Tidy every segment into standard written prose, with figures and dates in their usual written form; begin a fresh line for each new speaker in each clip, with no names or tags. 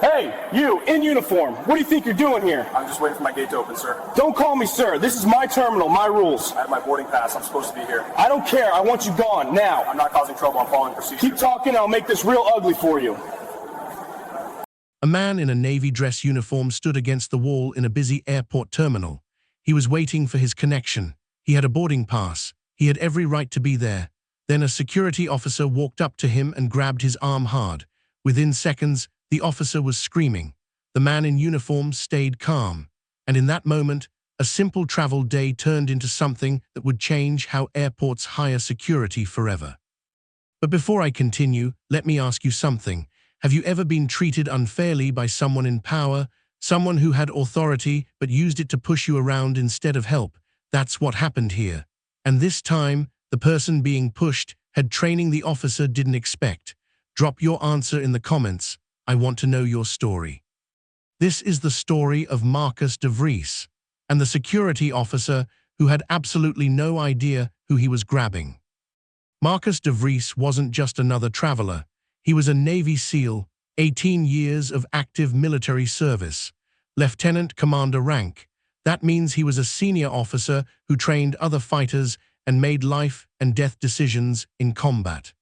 Hey, you, in uniform, what do you think you're doing here?
I'm just waiting for my gate to open, sir.
Don't call me sir. This is my terminal, my rules.
I have my boarding pass. I'm supposed to be here.
I don't care. I want you gone, now.
I'm not causing trouble. I'm following procedure.
Keep talking, I'll make this real ugly for you.
A man in a navy dress uniform stood against the wall in a busy airport terminal. He was waiting for his connection. He had a boarding pass. He had every right to be there. Then a security officer walked up to him and grabbed his arm hard. Within seconds, the officer was screaming. The man in uniform stayed calm. And in that moment, a simple travel day turned into something that would change how airports hire security forever. But before I continue, let me ask you something. Have you ever been treated unfairly by someone in power, someone who had authority but used it to push you around instead of help? That's what happened here. And this time, the person being pushed had training the officer didn't expect. Drop your answer in the comments. I want to know your story. This is the story of Marcus de Vries and the security officer who had absolutely no idea who he was grabbing. Marcus de Vries wasn't just another traveler. He was a Navy SEAL, 18 years of active military service, lieutenant commander rank. That means he was a senior officer who trained other fighters and made life and death decisions in combat.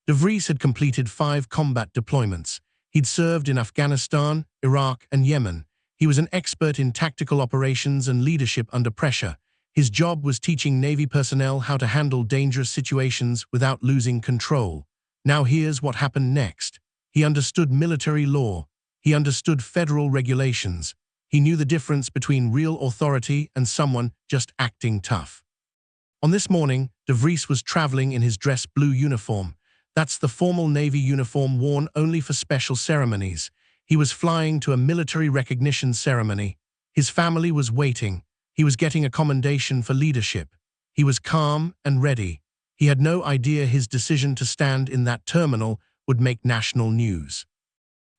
De Vries had completed 5 combat deployments. He'd served in Afghanistan, Iraq, and Yemen. He was an expert in tactical operations and leadership under pressure. His job was teaching Navy personnel how to handle dangerous situations without losing control. Now here's what happened next. He understood military law. He understood federal regulations. He knew the difference between real authority and someone just acting tough. On this morning, de Vries was traveling in his dress blue uniform. That's the formal Navy uniform worn only for special ceremonies. He was flying to a military recognition ceremony. His family was waiting. He was getting a commendation for leadership. He was calm and ready. He had no idea his decision to stand in that terminal would make national news.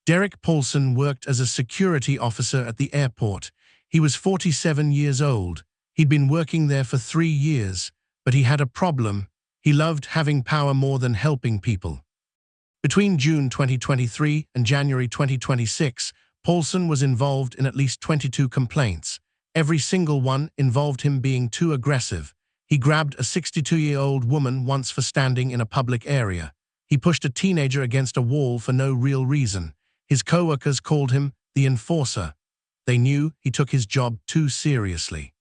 Derek Paulson worked as a security officer at the airport. He was 47 years old. He'd been working there for 3 years, but he had a problem. He loved having power more than helping people. Between June 2023 and January 2026, Paulson was involved in at least 22 complaints. Every single one involved him being too aggressive. He grabbed a 62-year-old woman once for standing in a public area. He pushed a teenager against a wall for no real reason. His co-workers called him the enforcer. They knew he took his job too seriously.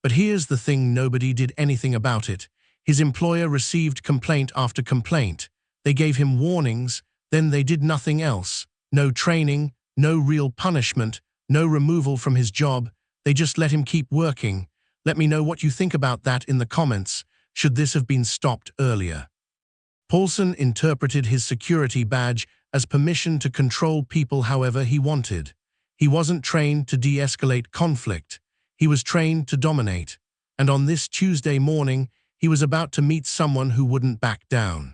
But here's the thing, nobody did anything about it. His employer received complaint after complaint. They gave him warnings, then they did nothing else. No training, no real punishment, no removal from his job. They just let him keep working. Let me know what you think about that in the comments. Should this have been stopped earlier? Paulson interpreted his security badge as permission to control people however he wanted. He wasn't trained to de-escalate conflict. He was trained to dominate. And on this Tuesday morning, he was about to meet someone who wouldn't back down.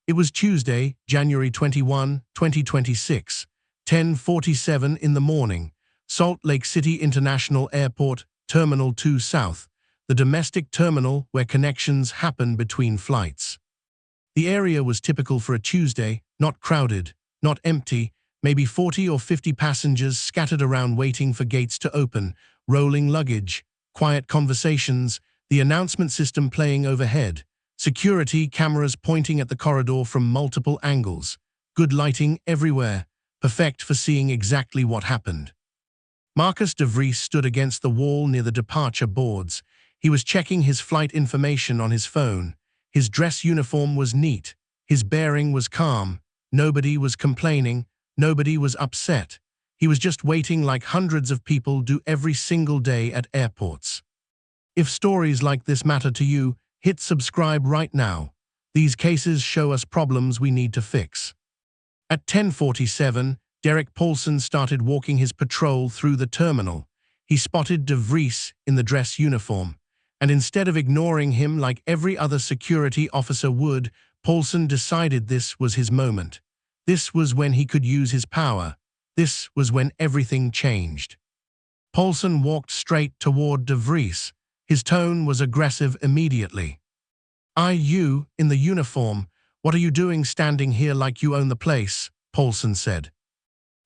It was Tuesday, January 21, 2026, 10:47 in the morning, Salt Lake City International Airport, Terminal 2 South, the domestic terminal where connections happen between flights. The area was typical for a Tuesday, not crowded, not empty, maybe 40 or 50 passengers scattered around waiting for gates to open, rolling luggage, quiet conversations, the announcement system playing overhead, security cameras pointing at the corridor from multiple angles, good lighting everywhere, perfect for seeing exactly what happened. Marcus de Vries stood against the wall near the departure boards. He was checking his flight information on his phone. His dress uniform was neat. His bearing was calm. Nobody was complaining. Nobody was upset. He was just waiting like hundreds of people do every single day at airports. If stories like this matter to you, hit subscribe right now. These cases show us problems we need to fix. At 10:47, Derek Paulson started walking his patrol through the terminal. He spotted de Vries in the dress uniform, and instead of ignoring him like every other security officer would, Paulson decided this was his moment. This was when he could use his power. This was when everything changed. Paulson walked straight toward de Vries. His tone was aggressive immediately. "You, in the uniform, what are you doing standing here like you own the place?" Paulson said.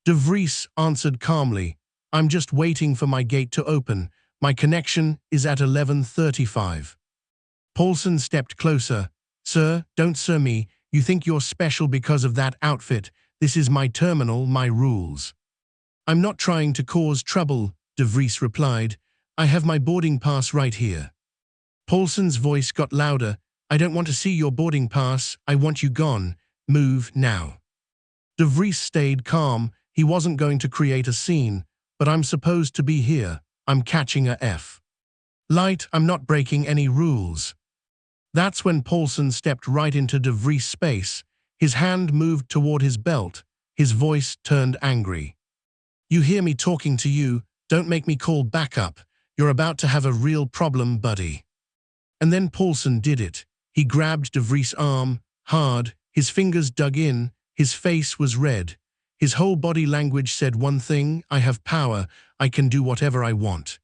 De Vries answered calmly, I'm just waiting for my gate to open. My connection is at 11:35. Paulson stepped closer. Sir, don't sir me. You think you're special because of that outfit. This is my terminal, my rules. I'm not trying to cause trouble, De Vries replied. I have my boarding pass right here. Paulson's voice got louder. I don't want to see your boarding pass. I want you gone. Move now. De Vries stayed calm. He wasn't going to create a scene. But I'm supposed to be here. I'm catching a F. Light, I'm not breaking any rules. That's when Paulson stepped right into De Vries' space. His hand moved toward his belt. His voice turned angry. You hear me talking to you. Don't make me call backup. You're about to have a real problem, buddy. And then Paulson did it. He grabbed De Vries' arm, hard, his fingers dug in, his face was red. His whole body language said one thing, I have power, I can do whatever I want.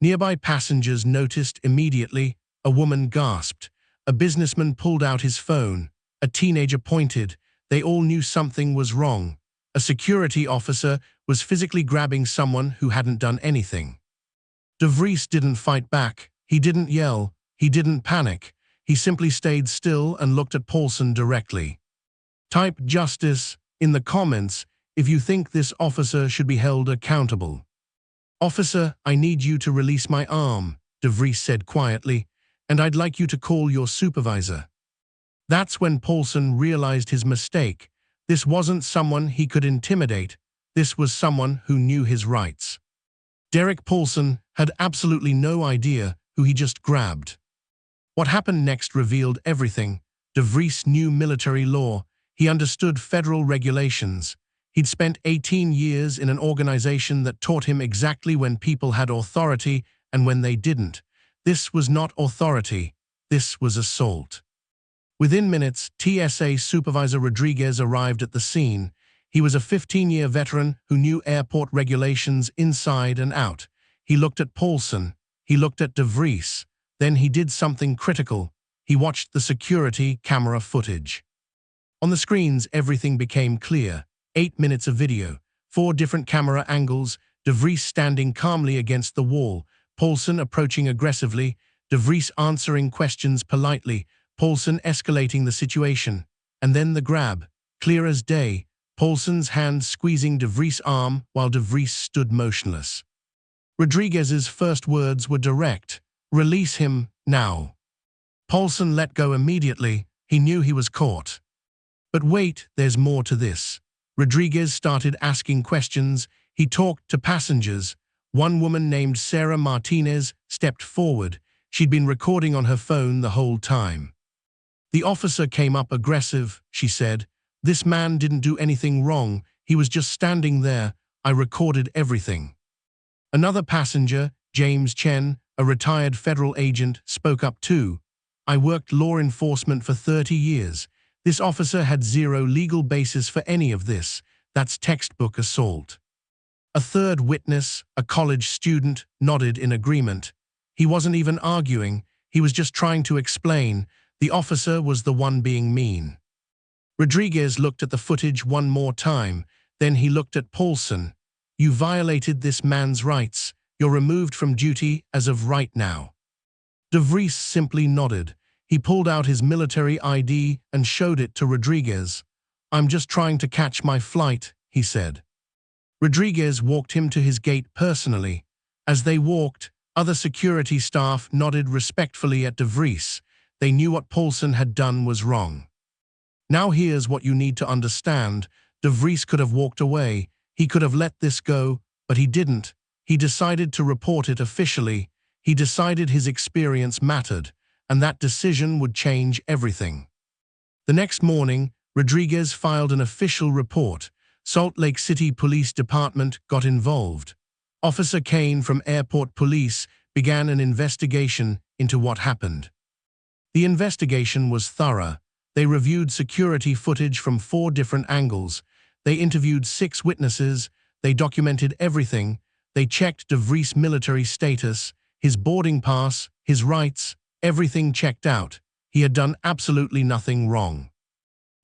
Nearby passengers noticed immediately. A woman gasped. A businessman pulled out his phone. A teenager pointed. They all knew something was wrong. A security officer was physically grabbing someone who hadn't done anything. De Vries didn't fight back. He didn't yell. He didn't panic. He simply stayed still and looked at Paulson directly. Type justice in the comments if you think this officer should be held accountable. Officer, I need you to release my arm, De Vries said quietly, and I'd like you to call your supervisor. That's when Paulson realized his mistake. This wasn't someone he could intimidate. This was someone who knew his rights. Derek Paulson had absolutely no idea who he just grabbed. What happened next revealed everything. De Vries knew military law. He understood federal regulations. He'd spent 18 years in an organization that taught him exactly when people had authority and when they didn't. This was not authority. This was assault. Within minutes, TSA Supervisor Rodriguez arrived at the scene. He was a 15-year veteran who knew airport regulations inside and out. He looked at Paulson. He looked at De Vries. Then he did something critical. He watched the security camera footage. On the screens, everything became clear. 8 minutes of video, 4 different camera angles, De Vries standing calmly against the wall, Paulson approaching aggressively, De Vries answering questions politely, Paulson escalating the situation. And then the grab, clear as day, Paulson's hand squeezing De Vries' arm while De Vries stood motionless. Rodriguez's first words were direct. Release him, now. Paulson let go immediately. He knew he was caught. But wait, there's more to this. Rodriguez started asking questions. He talked to passengers. One woman named Sarah Martinez stepped forward. She'd been recording on her phone the whole time. The officer came up aggressive, she said. This man didn't do anything wrong. He was just standing there. I recorded everything. Another passenger, James Chen, a retired federal agent, spoke up too. I worked law enforcement for 30 years. This officer had zero legal basis for any of this. That's textbook assault. A third witness, a college student, nodded in agreement. He wasn't even arguing. He was just trying to explain. The officer was the one being mean. Rodriguez looked at the footage one more time. Then he looked at Paulson. You violated this man's rights. You're removed from duty as of right now. De Vries simply nodded. He pulled out his military ID and showed it to Rodriguez. I'm just trying to catch my flight, he said. Rodriguez walked him to his gate personally. As they walked, other security staff nodded respectfully at De Vries. They knew what Paulson had done was wrong. Now here's what you need to understand. De Vries could have walked away. He could have let this go, but he didn't. He decided to report it officially. He decided his experience mattered, and that decision would change everything. The next morning, Rodriguez filed an official report. Salt Lake City Police Department got involved. Officer Kane from Airport Police began an investigation into what happened. The investigation was thorough. They reviewed security footage from 4 different angles. They interviewed 6 witnesses. They documented everything. They checked De Vries' military status, his boarding pass, his rights, everything checked out. He had done absolutely nothing wrong.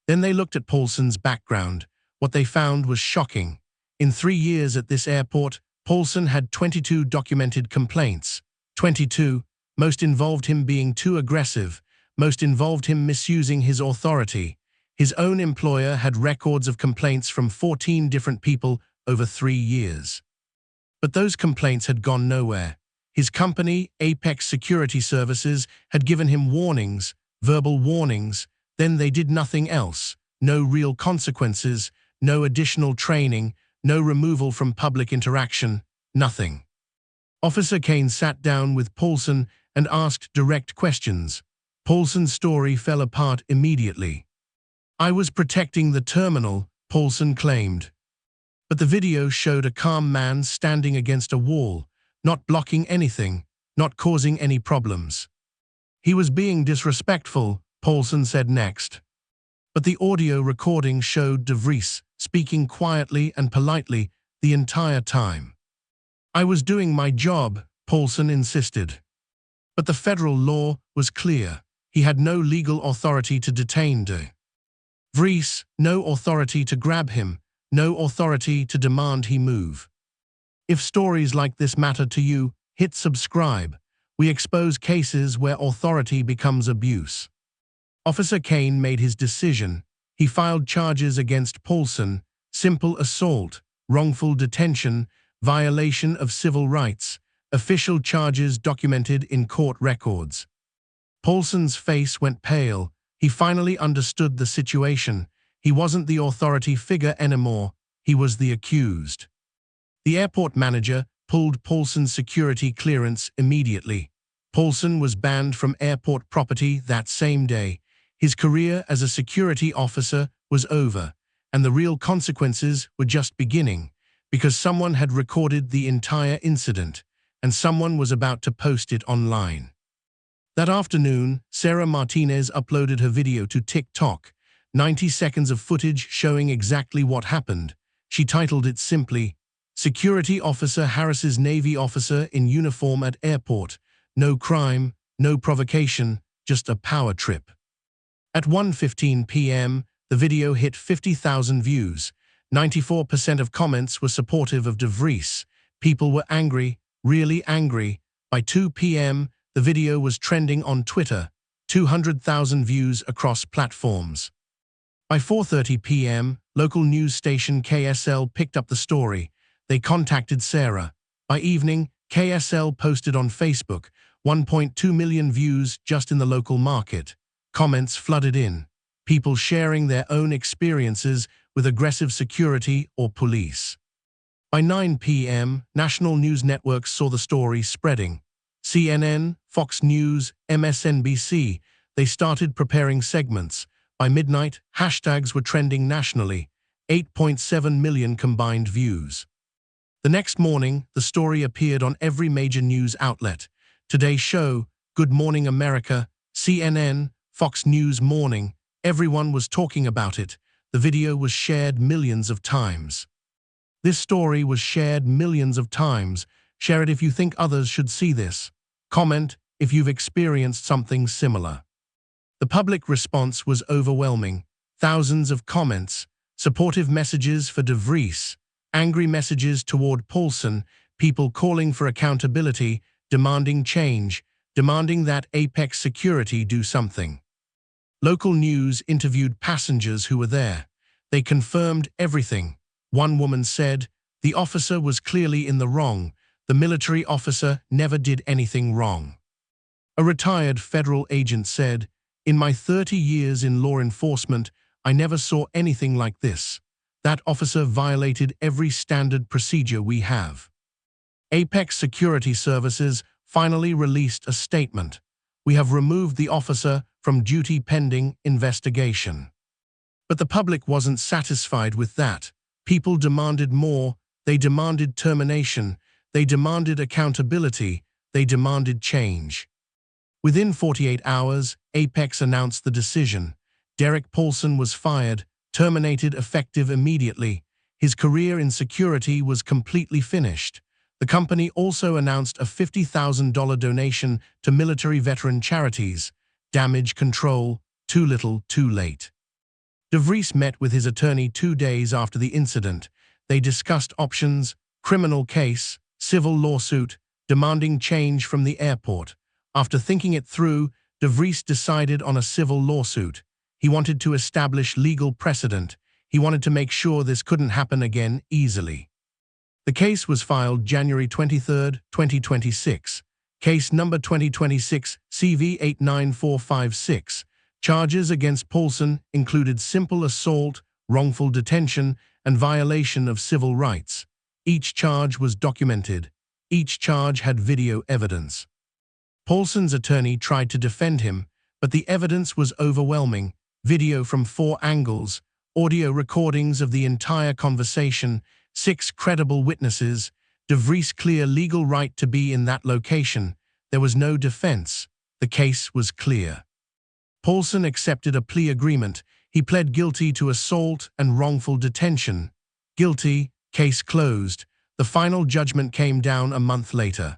Then they looked at Paulson's background. What they found was shocking. In 3 years at this airport, Paulson had 22 documented complaints. 22, most involved him being too aggressive, most involved him misusing his authority. His own employer had records of complaints from 14 different people over 3 years. But those complaints had gone nowhere. His company, Apex Security Services, had given him warnings, verbal warnings, then they did nothing else. No real consequences, no additional training, no removal from public interaction, nothing. Officer Kane sat down with Paulson and asked direct questions. Paulson's story fell apart immediately. "I was protecting the terminal," Paulson claimed. But the video showed a calm man standing against a wall, not blocking anything, not causing any problems. "He was being disrespectful," Paulson said next. But the audio recording showed De Vries speaking quietly and politely the entire time. "I was doing my job," Paulson insisted. But the federal law was clear. He had no legal authority to detain De Vries, no authority to grab him, no authority to demand he move. If stories like this matter to you, hit subscribe. We expose cases where authority becomes abuse. Officer Kane made his decision. He filed charges against Paulson: simple assault, wrongful detention, violation of civil rights, official charges documented in court records. Paulson's face went pale. He finally understood the situation. He wasn't the authority figure anymore. He was the accused. The airport manager pulled Paulson's security clearance immediately. Paulson was banned from airport property that same day. His career as a security officer was over, and the real consequences were just beginning, because someone had recorded the entire incident, and someone was about to post it online. That afternoon, Sarah Martinez uploaded her video to TikTok, 90 seconds of footage showing exactly what happened. She titled it simply, "Security Officer Harasses Navy Officer in Uniform at Airport. No crime, no provocation, just a power trip." At 1:15 p.m., the video hit 50,000 views. 94% of comments were supportive of De Vries. People were angry, really angry. By 2 p.m., the video was trending on Twitter, 200,000 views across platforms. By 4:30 p.m., local news station KSL picked up the story. They contacted Sarah. By evening, KSL posted on Facebook, 1.2 million views just in the local market. Comments flooded in, people sharing their own experiences with aggressive security or police. By 9 p.m., national news networks saw the story spreading. CNN, Fox News, MSNBC, they started preparing segments. By midnight, hashtags were trending nationally, 8.7 million combined views. The next morning, the story appeared on every major news outlet. Today's Show, Good Morning America, CNN, Fox News Morning, everyone was talking about it. The video was shared millions of times. This story was shared millions of times. Share it if you think others should see this. Comment if you've experienced something similar. The public response was overwhelming. Thousands of comments, supportive messages for De Vries, angry messages toward Paulson, people calling for accountability, demanding change, demanding that Apex Security do something. Local news interviewed passengers who were there. They confirmed everything. One woman said, "The officer was clearly in the wrong. The military officer never did anything wrong." A retired federal agent said, "In my 30 years in law enforcement, I never saw anything like this. That officer violated every standard procedure we have." Apex Security Services finally released a statement. "We have removed the officer from duty pending investigation." But the public wasn't satisfied with that. People demanded more. They demanded termination. They demanded accountability. They demanded change. Within 48 hours, Apex announced the decision. Derek Paulson was fired, terminated effective immediately. His career in security was completely finished. The company also announced a $50,000 donation to military veteran charities. Damage control, too little, too late. De Vries met with his attorney 2 days after the incident. They discussed options: criminal case, civil lawsuit, demanding change from the airport. After thinking it through, De Vries decided on a civil lawsuit. He wanted to establish legal precedent. He wanted to make sure this couldn't happen again easily. The case was filed January 23, 2026. Case number 2026 CV 89456. Charges against Paulson included simple assault, wrongful detention, and violation of civil rights. Each charge was documented. Each charge had video evidence. Paulson's attorney tried to defend him, but the evidence was overwhelming. Video from 4 angles, audio recordings of the entire conversation, 6 credible witnesses, De Vries' clear legal right to be in that location. There was no defense. The case was clear. Paulson accepted a plea agreement. He pled guilty to assault and wrongful detention. Guilty, case closed. The final judgment came down a month later.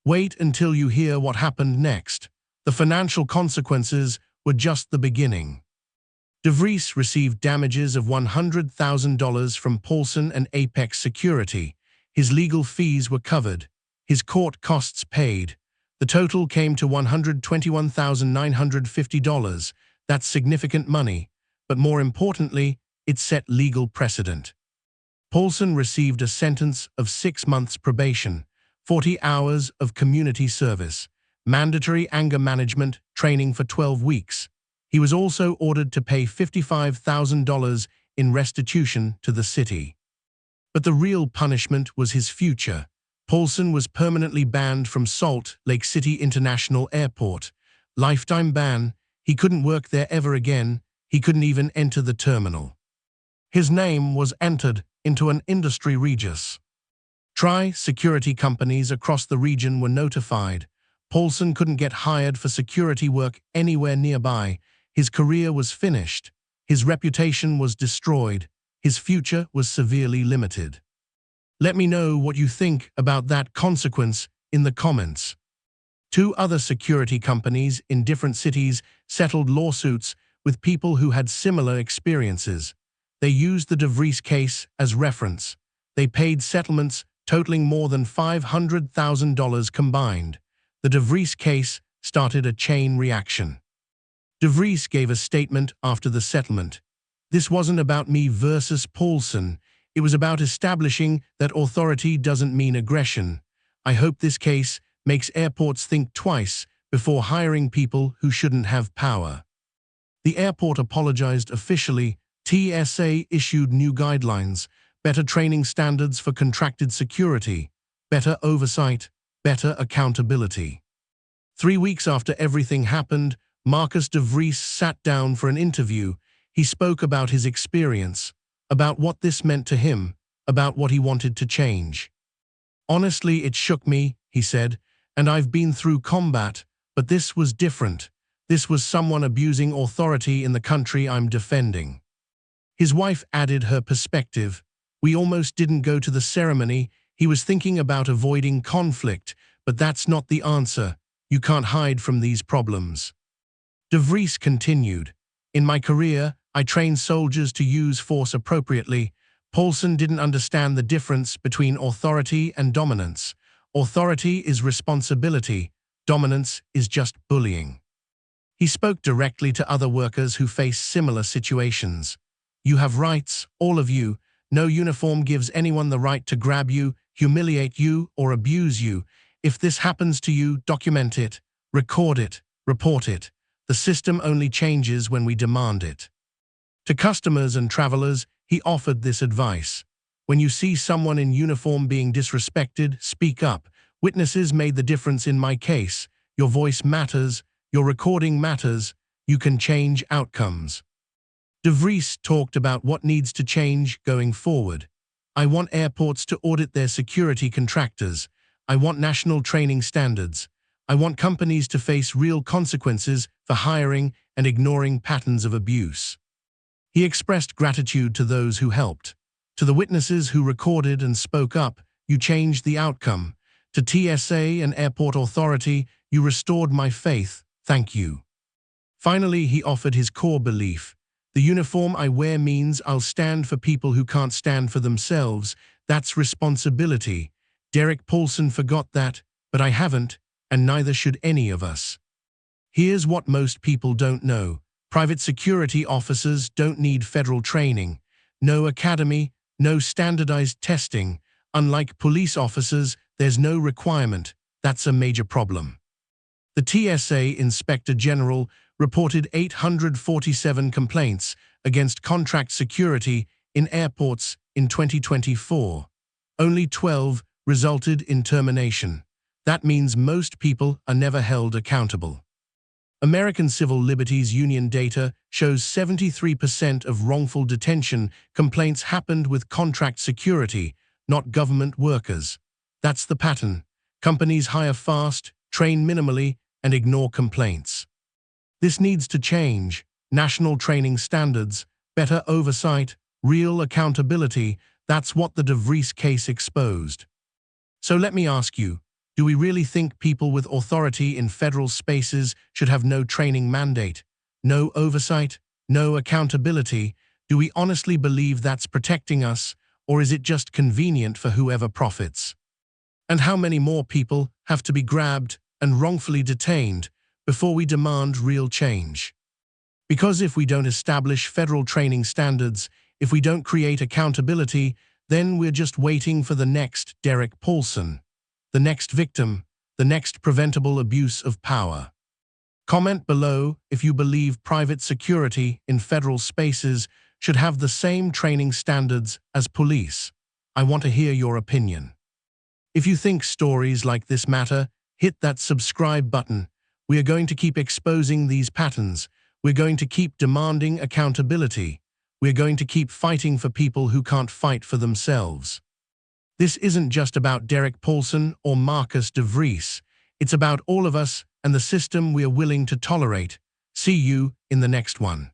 Wait until you hear what happened next. The financial consequences were just the beginning. De Vries received damages of $100,000 from Paulson and Apex Security. His legal fees were covered. His court costs paid. The total came to $121,950. That's significant money, but more importantly, it set legal precedent. Paulson received a sentence of 6 months probation, 40 hours of community service, mandatory anger management training for 12 weeks. He was also ordered to pay $55,000 in restitution to the city. But the real punishment was his future. Paulson was permanently banned from Salt Lake City International Airport. Lifetime ban. He couldn't work there ever again. He couldn't even enter the terminal. His name was entered into an industry register. Security companies across the region were notified. Paulson couldn't get hired for security work anywhere nearby. His career was finished. His reputation was destroyed. His future was severely limited. Let me know what you think about that consequence in the comments. 2 other security companies in different cities settled lawsuits with people who had similar experiences. They used the De Vries case as reference. They paid settlements totaling more than $500,000 combined. The De Vries case started a chain reaction. De Vries gave a statement after the settlement. This wasn't about me versus Paulson. It was about establishing that authority doesn't mean aggression. I hope this case makes airports think twice before hiring people who shouldn't have power. The airport apologized officially. TSA issued new guidelines, better training standards for contracted security, better oversight, better accountability. 3 weeks after everything happened, Marcus De Vries sat down for an interview. He spoke about his experience, about what this meant to him, about what he wanted to change. Honestly, it shook me, he said, and I've been through combat, but this was different. This was someone abusing authority in the country I'm defending. His wife added her perspective. We almost didn't go to the ceremony. He was thinking about avoiding conflict, but that's not the answer. You can't hide from these problems. De Vries continued. In my career, I trained soldiers to use force appropriately. Paulson didn't understand the difference between authority and dominance. Authority is responsibility. Dominance is just bullying. He spoke directly to other workers who face similar situations. You have rights, all of you. No uniform gives anyone the right to grab you, humiliate you, or abuse you. If this happens to you, document it, record it, report it. The system only changes when we demand it. To customers and travelers, he offered this advice. When you see someone in uniform being disrespected, speak up. Witnesses made the difference in my case. Your voice matters. Your recording matters. You can change outcomes. De Vries talked about what needs to change going forward. I want airports to audit their security contractors. I want national training standards. I want companies to face real consequences for hiring and ignoring patterns of abuse. He expressed gratitude to those who helped. To the witnesses who recorded and spoke up, you changed the outcome. To TSA and Airport Authority, you restored my faith. Thank you. Finally, he offered his core belief. The uniform I wear means I'll stand for people who can't stand for themselves. That's responsibility. Derek Paulson forgot that, but I haven't, and neither should any of us. Here's what most people don't know. Private security officers don't need federal training. No academy, no standardized testing. Unlike police officers, there's no requirement. That's a major problem. The TSA Inspector General reported 847 complaints against contract security in airports in 2024. Only 12 resulted in termination. That means most people are never held accountable. American Civil Liberties Union data shows 73% of wrongful detention complaints happened with contract security, not government workers. That's the pattern. Companies hire fast, train minimally, and ignore complaints. This needs to change. National training standards, better oversight, real accountability. That's what the De Vries case exposed. So let me ask you, do we really think people with authority in federal spaces should have no training mandate, no oversight, no accountability? Do we honestly believe that's protecting us, or is it just convenient for whoever profits? And how many more people have to be grabbed and wrongfully detained before we demand real change? Because if we don't establish federal training standards, if we don't create accountability, then we're just waiting for the next Derek Paulson, the next victim, the next preventable abuse of power. Comment below if you believe private security in federal spaces should have the same training standards as police. I want to hear your opinion. If you think stories like this matter, hit that subscribe button. We are going to keep exposing these patterns. We're going to keep demanding accountability. We're going to keep fighting for people who can't fight for themselves. This isn't just about Derek Paulson or Marcus De Vries. It's about all of us and the system we are willing to tolerate. See you in the next one.